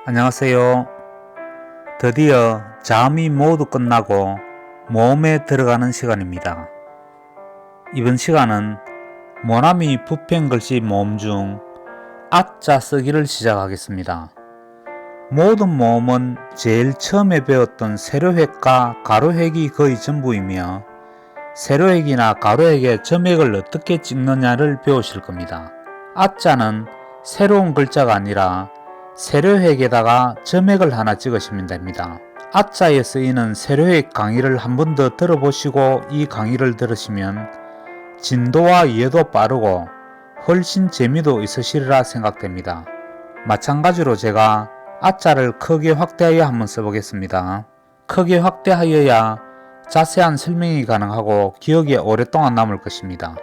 안녕하세요. 드디어 잠이 모두 끝나고 모험에 들어가는 시간입니다. 이번 시간은 모나미 붓펜글씨 모험 중 아짜 쓰기를 시작하겠습니다. 모든 모험은 제일 처음에 배웠던 세로획과 가로획이 거의 전부이며 세로획이나 가로획의 점액을 어떻게 찍느냐를 배우실 겁니다. 아자는 새로운 글자가 아니라 세로획에다가 점액을 하나 찍으시면 됩니다. 아자에 쓰이는 세로획 강의를 한 번 더 들어보시고 이 강의를 들으시면 진도와 이해도 빠르고 훨씬 재미도 있으시리라 생각됩니다. 마찬가지로 제가 아자를 크게 확대하여 한번 써보겠습니다. 크게 확대하여야 자세한 설명이 가능하고 기억에 오랫동안 남을 것입니다.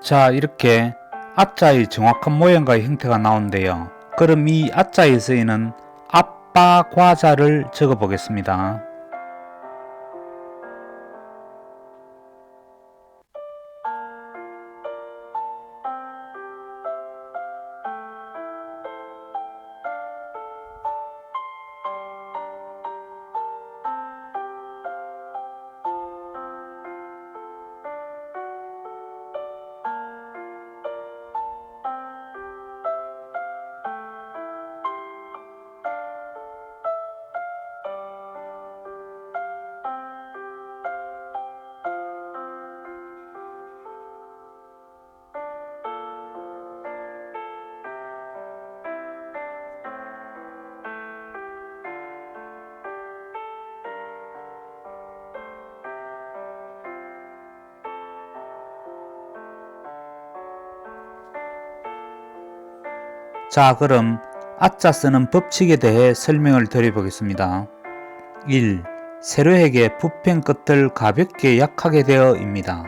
자, 이렇게 아자의 정확한 모양과 형태가 나오는데요. 그럼 이 아자에 쓰이는 아빠 과자를 적어 보겠습니다. 자, 그럼 아자 쓰는 법칙에 대해 설명을 드려보겠습니다. 1. 세로획의 붓펜 끝을 가볍게 약하게 되어 입니다.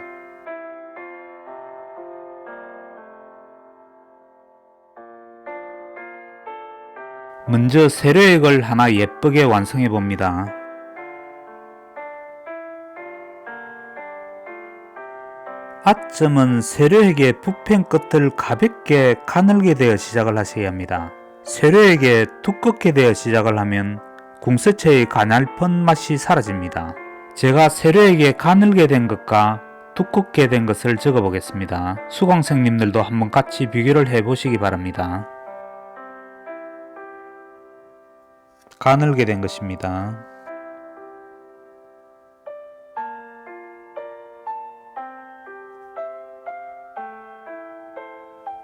먼저 세로획을 하나 예쁘게 완성해 봅니다. 아점은 세로획의 붓펜 끝을 가볍게 가늘게 되어 시작을 하셔야 합니다. 세로획에 두껍게 되어 시작을 하면 궁서체의 가냘픈 맛이 사라집니다. 제가 세로획에 가늘게 된 것과 두껍게 된 것을 적어 보겠습니다. 수강생님들도 한번 같이 비교를 해 보시기 바랍니다. 가늘게 된 것입니다.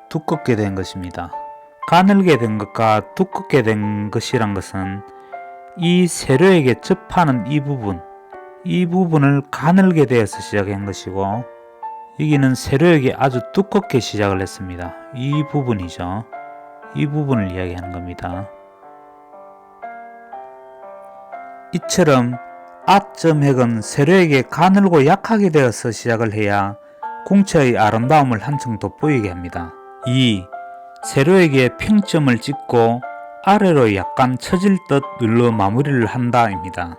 두껍게 된 것입니다. 가늘게 된 것과 두껍게 된 것이란 것은 이 세로에게 접하는 이 부분을 가늘게 되어서 시작한 것이고, 여기는 세로에게 아주 두껍게 시작을 했습니다. 이 부분이죠. 이 부분을 이야기하는 겁니다. 이처럼 아점획은 세로에게 가늘고 약하게 되어서 시작을 해야 궁체의 아름다움을 한층 돋보이게 합니다. 2. 세로에게 평점을 찍고 아래로 약간 처질 듯 눌러 마무리를 한다 입니다.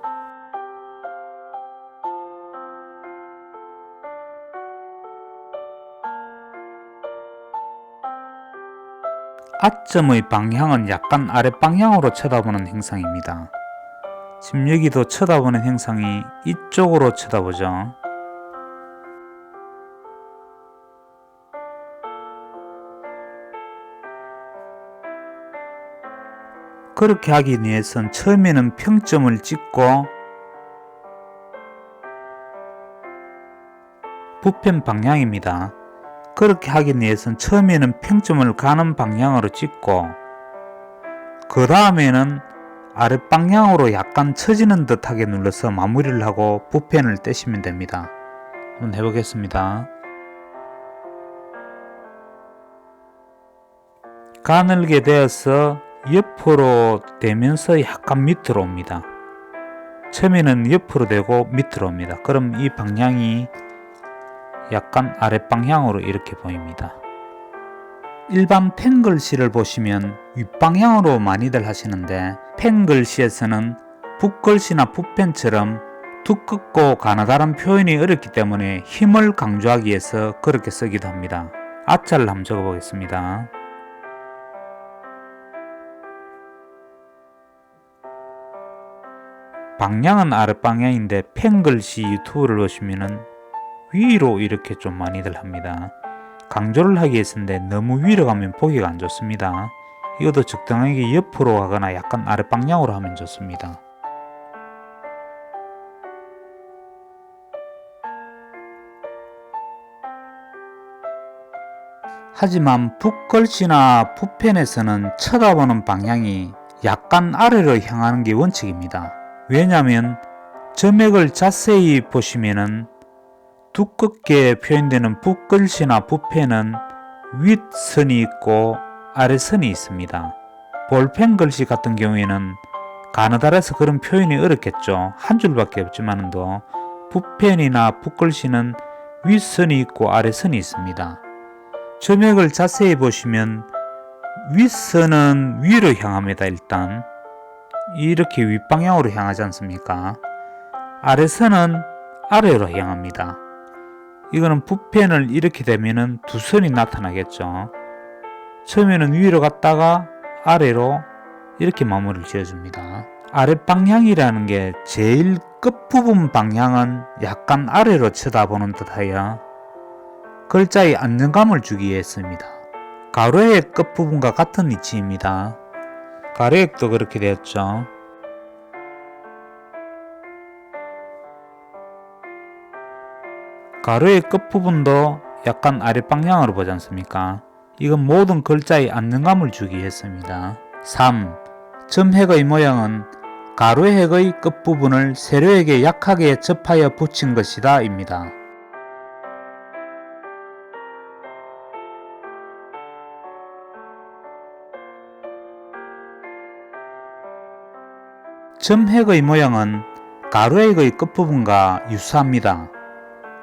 아점의 방향은 약간 아랫방향으로 쳐다보는 행상입니다. 지금 여기도 쳐다보는 행상이 이쪽으로 쳐다보죠. 그렇게 하기 위해선 처음에는 평점을 찍고 붓펜 방향입니다. 그렇게 하기 위해선 처음에는 평점을 가는 방향으로 찍고 그 다음에는 아랫방향으로 약간 처지는 듯하게 눌러서 마무리를 하고 붓펜을 떼시면 됩니다. 한번 해보겠습니다. 가늘게 되어서 옆으로 되면서 약간 밑으로 옵니다. 처음에는 옆으로 되고 밑으로 옵니다. 그럼 이 방향이 약간 아랫방향으로 이렇게 보입니다. 일반 펜글씨를 보시면 윗방향으로 많이들 하시는데 펜글씨에서는 붓글씨나 붓펜처럼 두껍고 가느다란 표현이 어렵기 때문에 힘을 강조하기 위해서 그렇게 쓰기도 합니다. 아자를 한번 적어보겠습니다. 방향은 아랫방향인데 펜글씨 유튜브를 보시면은 위로 이렇게 좀 많이들 합니다. 강조를 하기 위해서인데 너무 위로 가면 보기가 안 좋습니다. 이것도 적당하게 옆으로 가거나 약간 아랫방향으로 하면 좋습니다. 하지만 붓글씨나 붓펜에서는 쳐다보는 방향이 약간 아래로 향하는 게 원칙입니다. 왜냐하면 점액을 자세히 보시면은 두껍게 표현되는 붓글씨나 붓펜은 윗선이 있고 아래선이 있습니다. 볼펜 글씨 같은 경우에는 가느다라서 그런 표현이 어렵겠죠. 한 줄밖에 없지만도 붓펜이나 붓글씨는 윗선이 있고 아래선이 있습니다. 점액을 자세히 보시면 윗선은 위로 향합니다. 일단 이렇게 윗방향으로 향하지 않습니까? 아래선은 아래로 향합니다. 이거는 붓펜을 이렇게 되면은 두 선이 나타나겠죠. 처음에는 위로 갔다가 아래로 이렇게 마무리를 지어줍니다. 아랫방향이라는 게 제일 끝부분 방향은 약간 아래로 쳐다보는 듯하여 글자의 안정감을 주기 위해서입니다. 가로의 끝부분과 같은 위치입니다. 가로액도 그렇게 되었죠. 가로의 끝부분도 약간 아랫방향으로 보지 않습니까? 이건 모든 글자의 안정감을 주기 위해서입니다. 3. 점획의 모양은 가로획의 끝부분을 세로에게 약하게 접하여 붙인 것이다 입니다. 점획의 모양은 가로획의 끝부분과 유사합니다.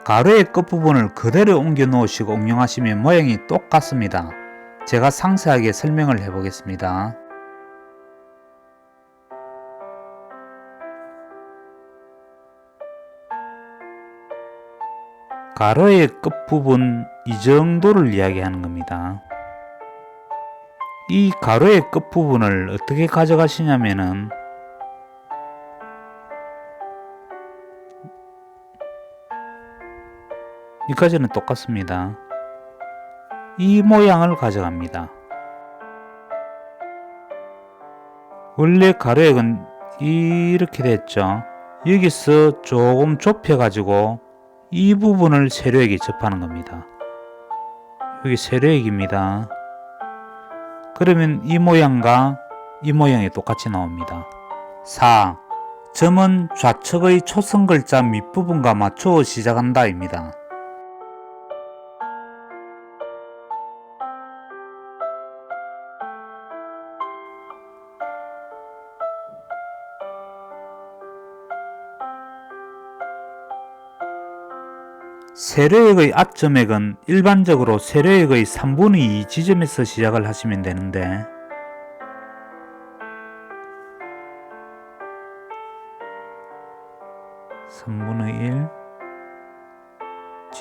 가로의 끝부분을 그대로 옮겨 놓으시고 응용하시면 모양이 똑같습니다. 제가 상세하게 설명을 해 보겠습니다. 가로의 끝부분 이 정도를 이야기하는 겁니다. 이 가로의 끝부분을 어떻게 가져가시냐면은 여기까지는 똑같습니다. 이 모양을 가져갑니다. 원래 가로액은 이렇게 됐죠. 여기서 조금 좁혀 가지고 이 부분을 세로액에 접하는 겁니다. 여기 세로액입니다. 그러면 이 모양과 이 모양이 똑같이 나옵니다. 4. 점은 좌측의 초성 글자 밑부분과 맞추어 시작한다 입니다. 세로액의 앞점액은 일반적으로 세로액의 3분의 2 지점에서 시작을 하시면 되는데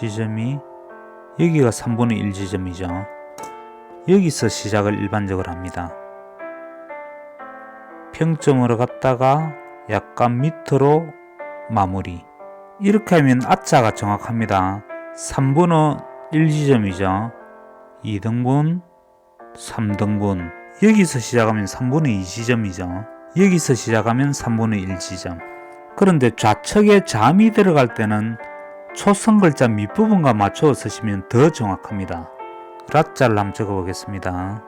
지점이 여기가 3분의 1 지점이죠. 여기서 시작을 일반적으로 합니다. 평점으로 갔다가 약간 밑으로 마무리. 이렇게 하면 아자가 정확합니다. 3분의 1 지점이죠. 2등분, 3등분. 여기서 시작하면 3분의 2 지점이죠. 여기서 시작하면 3분의 1 지점. 그런데 좌측에 잠이 들어갈 때는 초성 글자 밑부분과 맞춰 쓰시면 더 정확합니다. 라자를 한번 적어 보겠습니다.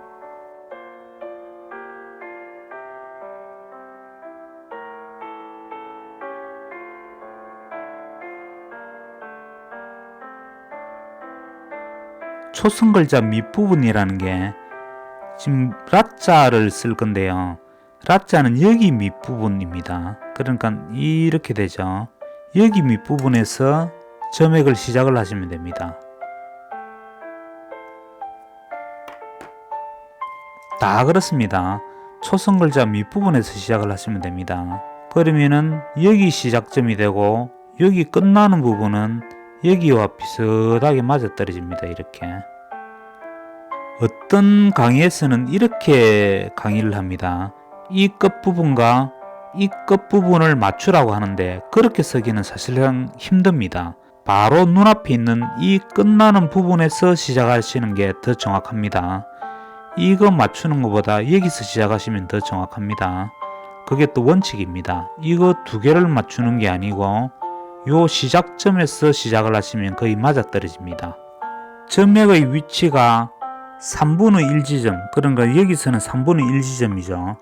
초성 글자 밑부분이라는 게 지금 라자를 쓸 건데요. 라자는 여기 밑부분입니다. 그러니까 이렇게 되죠. 여기 밑부분에서 점액을 시작을 하시면 됩니다. 다 그렇습니다. 초성글자 밑부분에서 시작을 하시면 됩니다. 그러면은 여기 시작점이 되고 여기 끝나는 부분은 여기와 비슷하게 맞아떨어집니다. 이렇게. 어떤 강의에서는 이렇게 강의를 합니다. 이 끝부분과 이 끝부분을 맞추라고 하는데 그렇게 쓰기는 사실상 힘듭니다. 바로 눈앞에 있는 이 끝나는 부분에서 시작하시는 게 더 정확합니다. 이거 맞추는 것보다 여기서 시작하시면 더 정확합니다. 그게 또 원칙입니다. 이거 두 개를 맞추는 게 아니고 요 시작점에서 시작을 하시면 거의 맞아떨어집니다. 점맥의 위치가 3분의 1 지점, 그러니까 여기서는 3분의 1 지점이죠.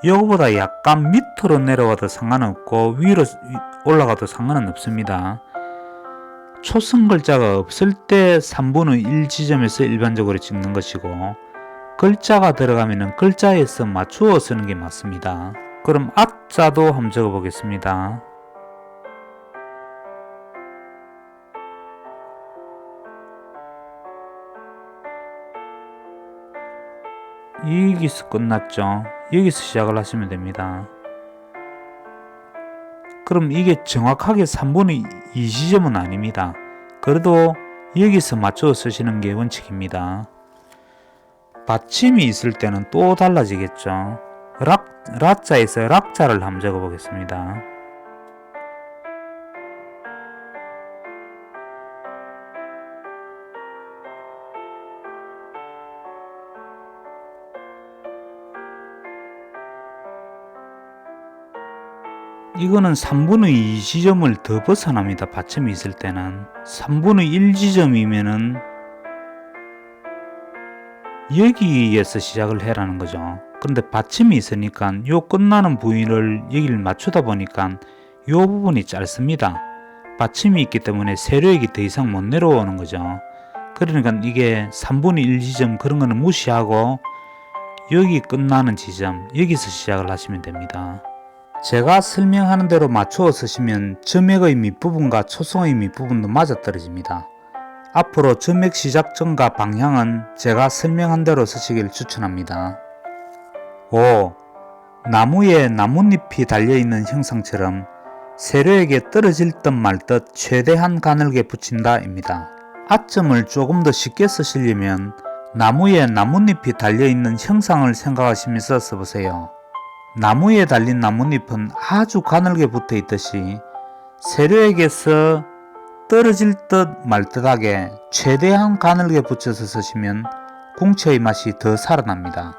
이거보다 약간 밑으로 내려가도 상관없고 위로 올라가도 상관은 없습니다. 초성 글자가 없을 때 3분의 1 지점에서 일반적으로 찍는 것이고 글자가 들어가면 글자에서 맞추어 쓰는 게 맞습니다. 그럼 앞자도 한번 적어 보겠습니다. 여기서 끝났죠. 여기서 시작을 하시면 됩니다. 그럼 이게 정확하게 3분의 2 지점은 아닙니다. 그래도 여기서 맞춰 쓰시는 게 원칙입니다. 받침이 있을 때는 또 달라지겠죠. 라자에서 락자를 한번 적어 보겠습니다. 이거는 3분의 2 지점을 더 벗어납니다. 받침이 있을 때는 3분의 1 지점이면은 여기에서 시작을 해라는 거죠. 근데 받침이 있으니까 요 끝나는 부위를 여기를 맞추다 보니까 요 부분이 짧습니다. 받침이 있기 때문에 세로액이 더 이상 못 내려오는 거죠. 그러니까 이게 3분의 1 지점 그런 거는 무시하고 여기 끝나는 지점, 여기서 시작을 하시면 됩니다. 제가 설명하는 대로 맞추어 쓰시면 점맥의 밑부분과 초성의 밑부분도 맞아떨어집니다. 앞으로 점맥 시작점과 방향은 제가 설명한 대로 쓰시길 추천합니다. 5. 나무에 나뭇잎이 달려있는 형상처럼 세로에게 떨어질 듯 말 듯 최대한 가늘게 붙인다 입니다. 아점을 조금 더 쉽게 쓰시려면 나무에 나뭇잎이 달려있는 형상을 생각하시면서 써보세요. 나무에 달린 나뭇잎은 아주 가늘게 붙어 있듯이 세로에게서 떨어질 듯 말 듯하게 최대한 가늘게 붙여서 쓰시면 궁처의 맛이 더 살아납니다.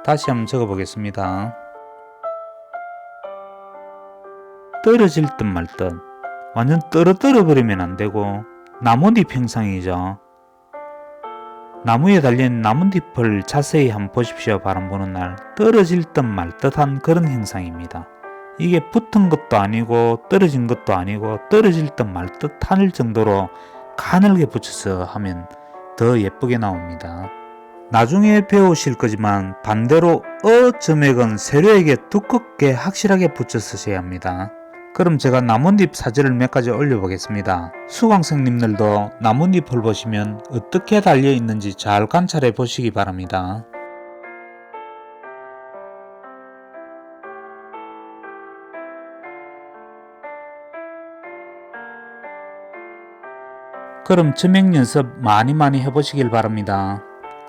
다시 한번 적어 보겠습니다. 떨어질 듯 말 듯. 완전 떨어뜨려 버리면 안 되고 나뭇잎 형상이죠. 나무에 달린 나뭇잎을 자세히 한번 보십시오. 바람 부는 날 떨어질 듯 말 듯한 그런 형상입니다. 이게 붙은 것도 아니고 떨어진 것도 아니고 떨어질 듯 말 듯할 정도로 가늘게 붙여서 하면 더 예쁘게 나옵니다. 나중에 배우실 거지만 반대로 점액은 세로에게 두껍게 확실하게 붙여 쓰셔야 합니다. 그럼 제가 나뭇잎 사진을 몇 가지 올려보겠습니다. 수강생님들도 나뭇잎을 보시면 어떻게 달려 있는지 잘 관찰해 보시기 바랍니다. 그럼 점액 연습 많이 해보시길 바랍니다.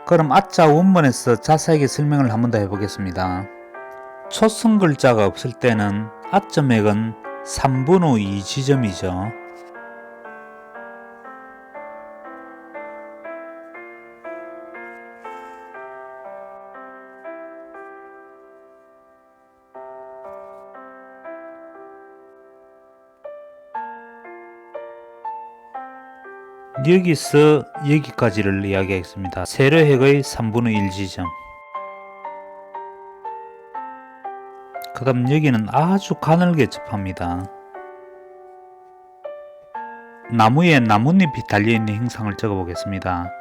그럼 아자 원문에서 자세하게 설명을 한 번 더 해보겠습니다. 초성 글자가 없을 때는 아점액은 3분의 2 지점이죠. 여기서 여기까지를 이야기하겠습니다. 세로획의 3분의 1 지점. 그 다음 여기는 아주 가늘게 접합니다. 나무에 나뭇잎이 달려있는 형상을 적어 보겠습니다.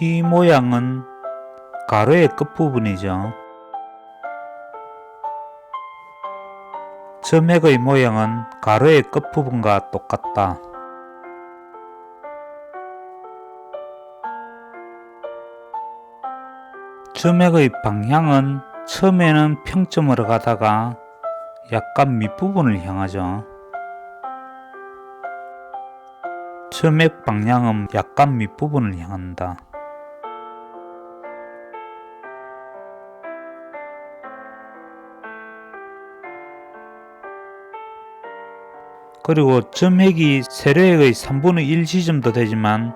이 모양은 가로의 끝부분이죠. 점액의 모양은 가로의 끝부분과 똑같다. 점액의 방향은 처음에는 평점으로 가다가 약간 밑부분을 향하죠. 점액 방향은 약간 밑부분을 향한다. 그리고 점액이 세로액의 3분의 1 지점도 되지만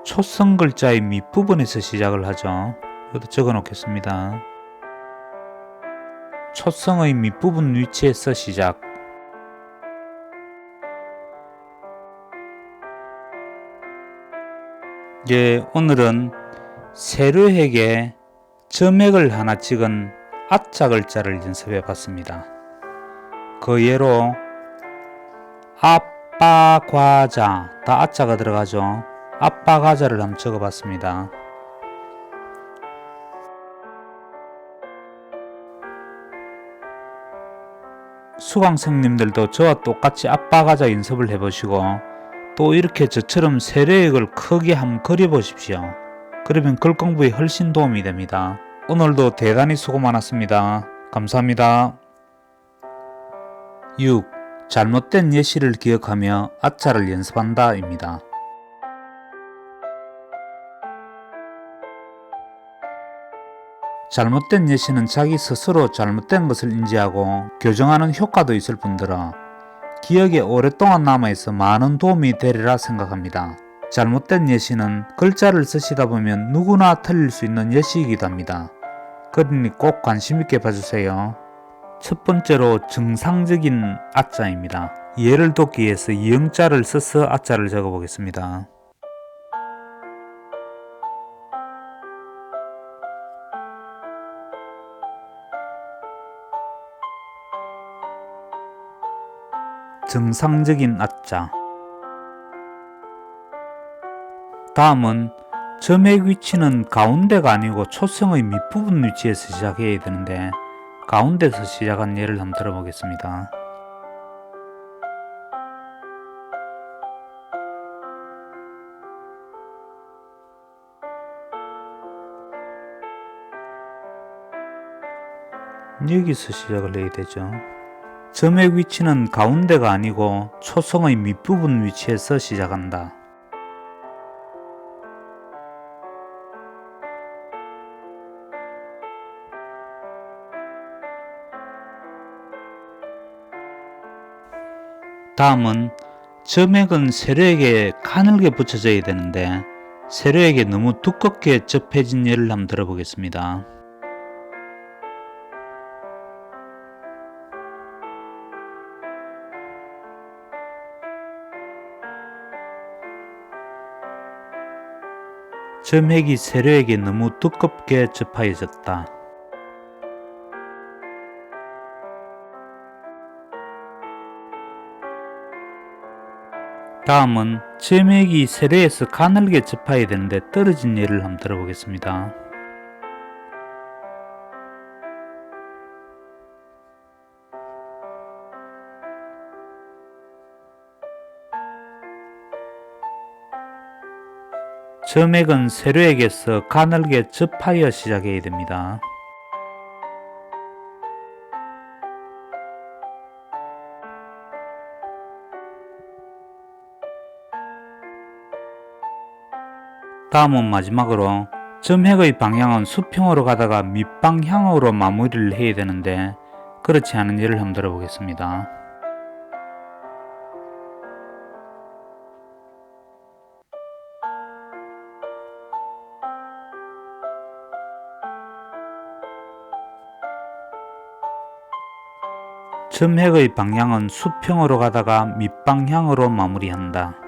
초성 글자의 밑부분에서 시작을 하죠. 이것도 적어 놓겠습니다. 초성의 밑부분 위치에서 시작. 오늘은 세로액에 점액을 하나 찍은 아자 글자를 연습해 봤습니다. 그 예로 아빠 과자, 다 아자가 들어가죠. 아빠 과자를 한번 적어 봤습니다. 수강생님들도 저와 똑같이 아빠 과자 연습을 해보시고 또 이렇게 저처럼 세로액을 크게 한번 그려보십시오. 그러면 글 공부에 훨씬 도움이 됩니다. 오늘도 대단히 수고 많았습니다. 감사합니다. 6. 잘못된 예시를 기억하며 아자를 연습한다 입니다. 잘못된 예시는 자기 스스로 잘못된 것을 인지하고 교정하는 효과도 있을 뿐더러 기억에 오랫동안 남아있어 많은 도움이 되리라 생각합니다. 잘못된 예시는 글자를 쓰시다 보면 누구나 틀릴 수 있는 예시이기도 합니다. 그러니 꼭 관심있게 봐주세요. 첫 번째로 정상적인 아자입니다. 예를 돕기 위해서 이응자를 써서 아자를 적어보겠습니다. 정상적인 아자. 다음은 점액 위치는 가운데가 아니고 초성의 밑부분 위치에서 시작해야 되는데 가운데서 시작한 예를 한번 들어보겠습니다. 여기서 시작을 해야 되죠. 점액 위치는 가운데가 아니고 초성의 밑부분 위치에서 시작한다. 다음은 점액은 세로액에 가늘게 붙여져야 되는데 세로액에 너무 두껍게 접해진 예를 한번 들어보겠습니다. 점액이 세로액에 너무 두껍게 접하여졌다. 다음은 점액이 세로에서 가늘게 접해야 되는데 떨어진 예를 한번 들어보겠습니다. 점액은 세로액에서 가늘게 접하여 시작해야 됩니다. 다음은 마지막으로 점액의 방향은 수평으로 가다가 밑방향으로 마무리를 해야 되는데 그렇지 않은 예를 한번 들어보겠습니다. 점액의 방향은 수평으로 가다가 밑방향으로 마무리한다.